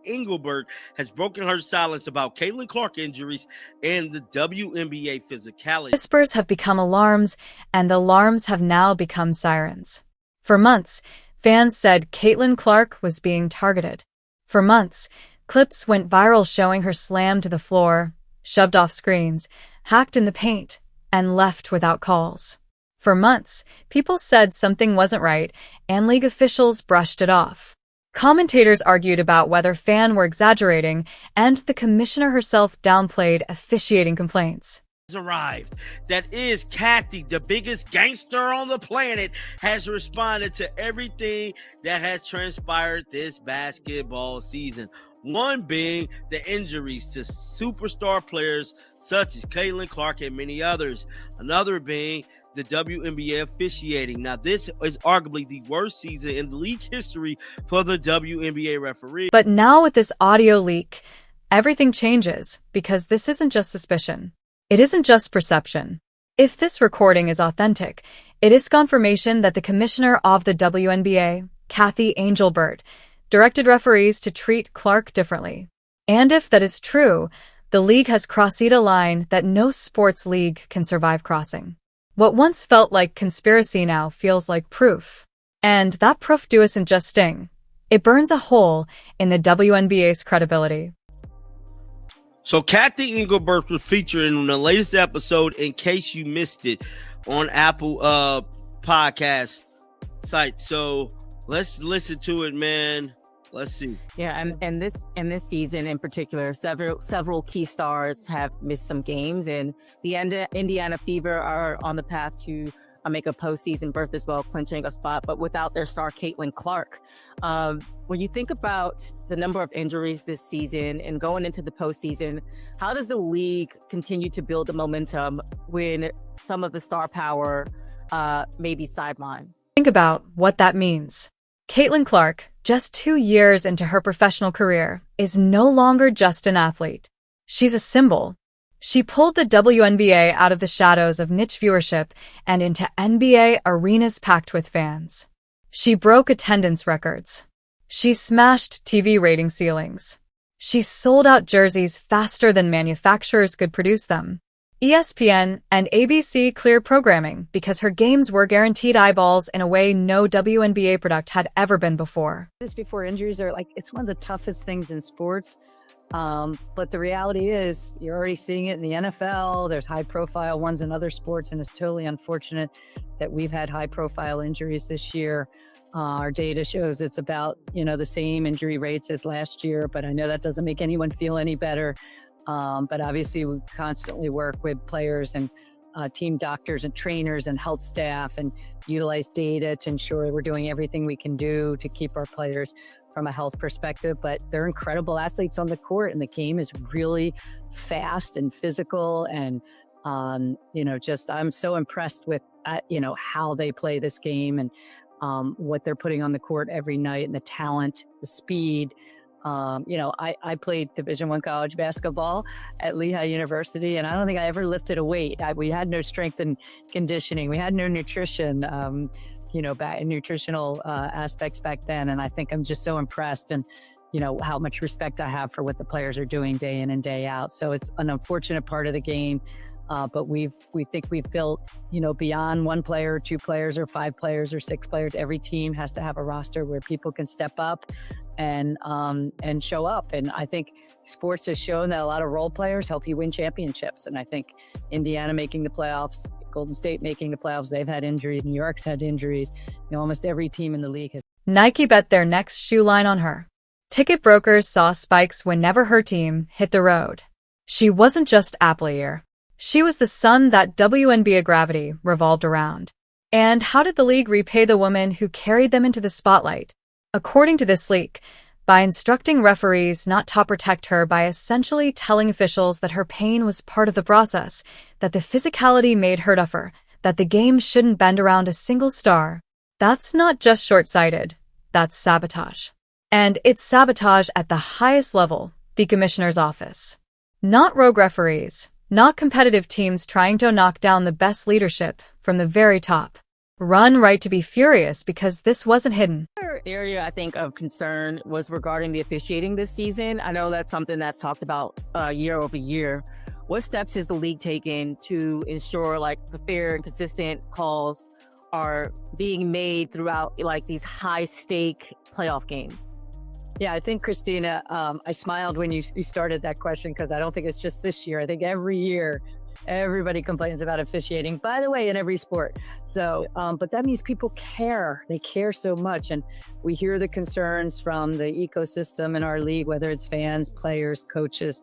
Engelbert has broken her silence about Caitlin Clark injuries and the WNBA physicality. Whispers have become alarms, and the alarms have now become sirens. For months, fans said Caitlin Clark was being targeted. For months, clips went viral showing her slammed to the floor, shoved off screens, hacked in the paint, and left without calls. For months, people said something wasn't right, and league officials brushed it off. Commentators argued about whether fans were exaggerating, and the commissioner herself downplayed officiating complaints. Arrived. That is Kathy, the biggest gangster on the planet, has responded to everything that has transpired this basketball season. One being the injuries to superstar players such as Caitlin Clark and many others. Another being the WNBA officiating. Now, this is arguably the worst season in the league history for the WNBA referee. But now with this audio leak, everything changes, because this isn't just suspicion. It isn't just perception. If this recording is authentic, it is confirmation that the commissioner of the WNBA, Kathy Engelbert, directed referees to treat Clark differently. And if that is true, the league has crossed a line that no sports league can survive crossing. What once felt like conspiracy now feels like proof. And that proof doesn't just sting. It burns a hole in the WNBA's credibility. So Kathy Engelbert was featured in the latest episode, in case you missed it, on Apple podcast site. So let's listen to it, man. Let's see. Yeah, and this season in particular, several key stars have missed some games, and the Indiana Fever are on the path to make a postseason berth as well, clinching a spot, but without their star Caitlin Clark. When you think about the number of injuries this season and going into the postseason, how does the league continue to build the momentum when some of the star power may be sidelined? Think about what that means. Caitlin Clark, just 2 years into her professional career, is no longer just an athlete. She's a symbol. She pulled the WNBA out of the shadows of niche viewership and into NBA arenas packed with fans. She broke attendance records. She smashed TV rating ceilings. She sold out jerseys faster than manufacturers could produce them. ESPN and ABC cleared programming because her games were guaranteed eyeballs in a way no WNBA product had ever been before. This before injuries are it's one of the toughest things in sports. But the reality is you're already seeing it in the NFL. There's high profile ones in other sports, and it's totally unfortunate that we've had high profile injuries this year. Our data shows it's about, the same injury rates as last year, but I know that doesn't make anyone feel any better. But obviously we constantly work with players and team doctors and trainers and health staff and utilize data to ensure we're doing everything we can do to keep our players from a health perspective. But they're incredible athletes on the court, and the game is really fast and physical. And, I'm so impressed with, how they play this game and what they're putting on the court every night, and the talent, the speed. I played Division I college basketball at Lehigh University, and I don't think I ever lifted a weight. We had no strength and conditioning. We had no nutrition, back in nutritional aspects back then. And I think I'm just so impressed, and, how much respect I have for what the players are doing day in and day out. So it's an unfortunate part of the game. But we think we've built, beyond one player, or 2 players, or 5 players, or 6 players. Every team has to have a roster where people can step up and show up. And I think sports has shown that a lot of role players help you win championships. And I think Indiana making the playoffs, Golden State making the playoffs, they've had injuries. New York's had injuries. Almost every team in the league has. Nike bet their next shoe line on her. Ticket brokers saw spikes whenever her team hit the road. She wasn't just Apple. She was the sun that WNBA gravity revolved around. And how did the league repay the woman who carried them into the spotlight? According to this leak, by instructing referees not to protect her by essentially telling officials that her pain was part of the process, that the physicality made her tougher, that the game shouldn't bend around a single star. That's not just short-sighted, that's sabotage. And it's sabotage at the highest level, the commissioner's office. Not rogue referees, not competitive teams trying to knock down the best leadership from the very top. Run right to be furious because this wasn't hidden. Another area I think of concern was regarding the officiating this season. I know that's something that's talked about year over year. What steps is the league taking to ensure like the fair and consistent calls are being made throughout like these high stake playoff games? Yeah, I think, Christina, I smiled when you started that question because I don't think it's just this year. I think every year, everybody complains about officiating, by the way, in every sport. So, but that means people care. They care so much. And we hear the concerns from the ecosystem in our league, whether it's fans, players, coaches.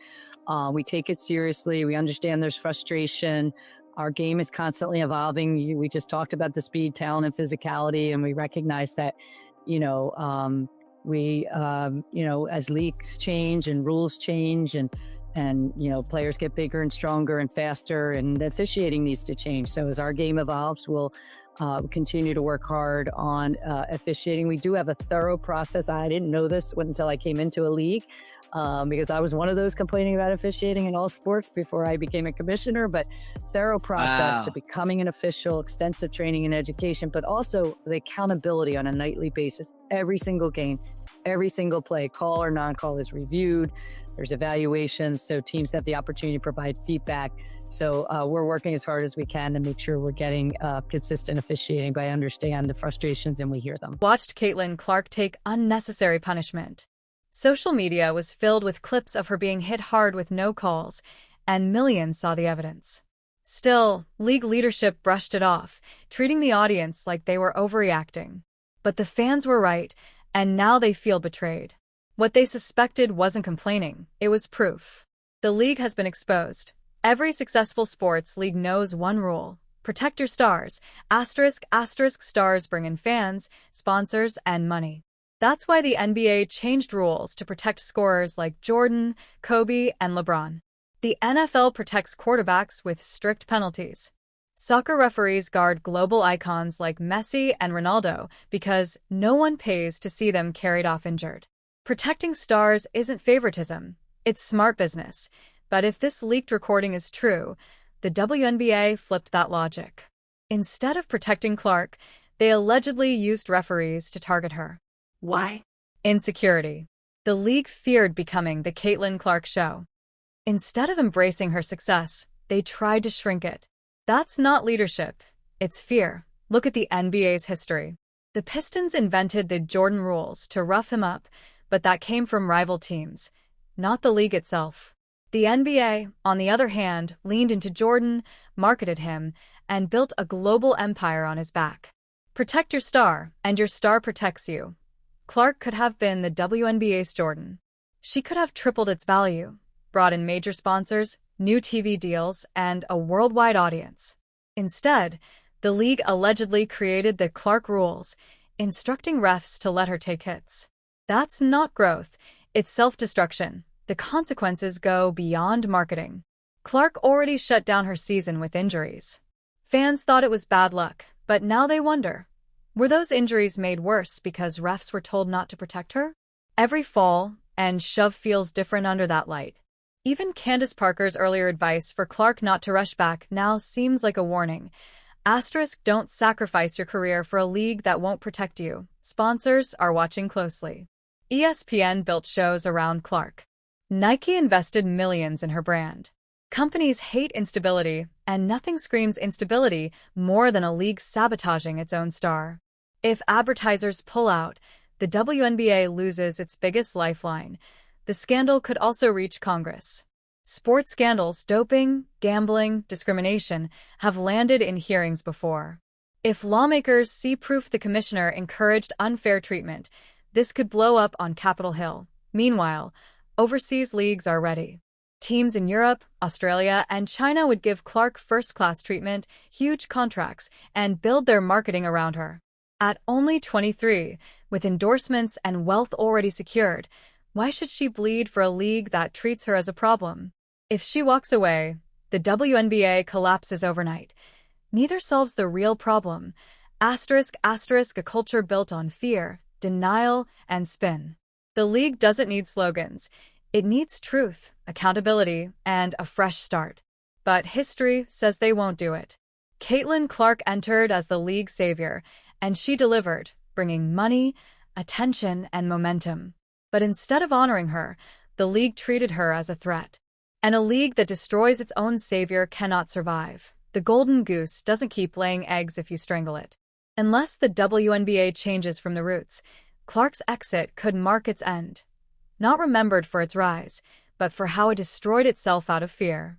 We take it seriously. We understand there's frustration. Our game is constantly evolving. We just talked about the speed, talent, and physicality, and we recognize that, you know, as leagues change and rules change and players get bigger and stronger and faster, and the officiating needs to change. So as our game evolves, we'll continue to work hard on officiating. We do have a thorough process. I didn't know this until I came into a league, because I was one of those complaining about officiating in all sports before I became a commissioner. But thorough process to becoming an official, extensive training and education, but also the accountability on a nightly basis. Every single game, every single play, call or non-call, is reviewed. There's evaluations, so teams have the opportunity to provide feedback. So we're working as hard as we can to make sure we're getting consistent officiating, but I understand the frustrations and we hear them. Watched Caitlin Clark take unnecessary punishment. Social media was filled with clips of her being hit hard with no calls, and millions saw the evidence. Still, league leadership brushed it off, treating the audience like they were overreacting. But the fans were right, and now they feel betrayed. What they suspected wasn't complaining, it was proof. The league has been exposed. Every successful sports league knows one rule: protect your stars. **** Stars bring in fans, sponsors, and money. That's why the NBA changed rules to protect scorers like Jordan, Kobe, and LeBron. The NFL protects quarterbacks with strict penalties. Soccer referees guard global icons like Messi and Ronaldo because no one pays to see them carried off injured. Protecting stars isn't favoritism, it's smart business. But if this leaked recording is true, the WNBA flipped that logic. Instead of protecting Clark, they allegedly used referees to target her. Why? Insecurity. The league feared becoming the Caitlin Clark show. Instead of embracing her success, they tried to shrink it. That's not leadership, it's fear. Look at the NBA's history. The Pistons invented the Jordan rules to rough him up, but that came from rival teams, not the league itself. The NBA, on the other hand, leaned into Jordan, marketed him, and built a global empire on his back. Protect your star, and your star protects you. Clark could have been the WNBA's Jordan. She could have tripled its value, brought in major sponsors, new TV deals, and a worldwide audience. Instead, the league allegedly created the Clark rules, instructing refs to let her take hits. That's not growth, it's self-destruction. The consequences go beyond marketing. Clark already shut down her season with injuries. Fans thought it was bad luck, but now they wonder, were those injuries made worse because refs were told not to protect her? Every fall and shove feels different under that light. Even Candace Parker's earlier advice for Clark not to rush back now seems like a warning. *, don't sacrifice your career for a league that won't protect you. Sponsors are watching closely. ESPN built shows around Clark. Nike invested millions in her brand. Companies hate instability, and nothing screams instability more than a league sabotaging its own star. If advertisers pull out, the WNBA loses its biggest lifeline. The scandal could also reach Congress. Sports scandals, doping, gambling, discrimination have landed in hearings before. If lawmakers see proof the commissioner encouraged unfair treatment, this could blow up on Capitol Hill. Meanwhile, overseas leagues are ready. Teams in Europe, Australia, and China would give Clark first-class treatment, huge contracts, and build their marketing around her. At only 23, with endorsements and wealth already secured, why should she bleed for a league that treats her as a problem? If she walks away, the WNBA collapses overnight. Neither solves the real problem. ***, a culture built on fear, denial, and spin. The league doesn't need slogans. It needs truth, accountability, and a fresh start. But history says they won't do it. Caitlin Clark entered as the league savior, and she delivered, bringing money, attention, and momentum. But instead of honoring her, the league treated her as a threat. And a league that destroys its own savior cannot survive. The golden goose doesn't keep laying eggs if you strangle it. Unless the WNBA changes from the roots, Clark's exit could mark its end. Not remembered for its rise, but for how it destroyed itself out of fear.